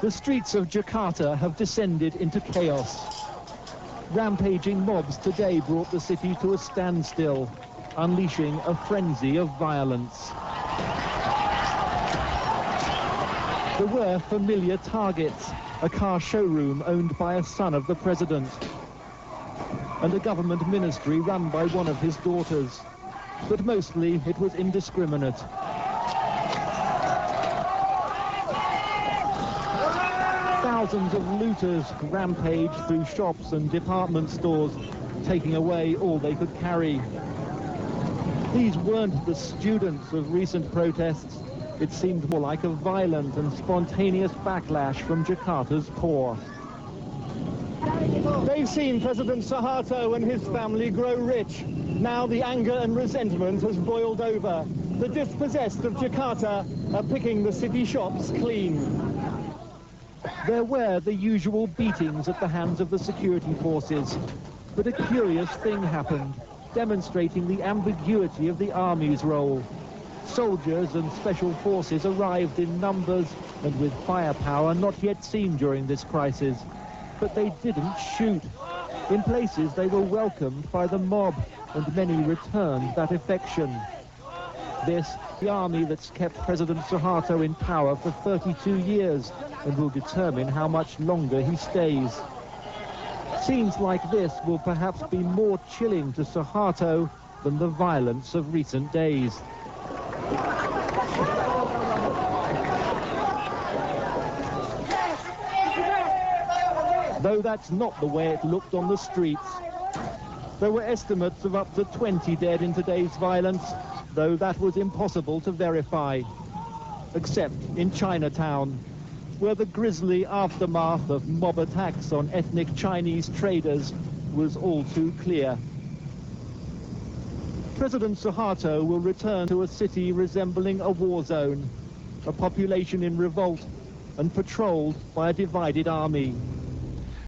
The streets of Jakarta have descended into chaos. Rampaging mobs today brought the city to a standstill, unleashing a frenzy of violence. There were familiar targets, a car showroom owned by a son of the president, and a government ministry run by one of his daughters. But mostly it was indiscriminate. Thousands of looters rampaged through shops and department stores, taking away all they could carry. These weren't the students of recent protests. It seemed more like a violent and spontaneous backlash from Jakarta's poor. They've seen President Suharto and his family grow rich. Now the anger and resentment has boiled over. The dispossessed of Jakarta are picking the city shops clean. There were the usual beatings at the hands of the security forces. But a curious thing happened, demonstrating the ambiguity of the army's role. Soldiers and special forces arrived in numbers and with firepower not yet seen during this crisis. But they didn't shoot. In places they were welcomed by the mob, and many returned that affection. This, the army that's kept President Suharto in power for 32 years and will determine how much longer he stays. Scenes like this will perhaps be more chilling to Suharto than the violence of recent days. Though that's not the way it looked on the streets. There were estimates of up to 20 dead in today's violence, though that was impossible to verify. Except in Chinatown, where the grisly aftermath of mob attacks on ethnic Chinese traders was all too clear. President Suharto will return to a city resembling a war zone, a population in revolt and patrolled by a divided army.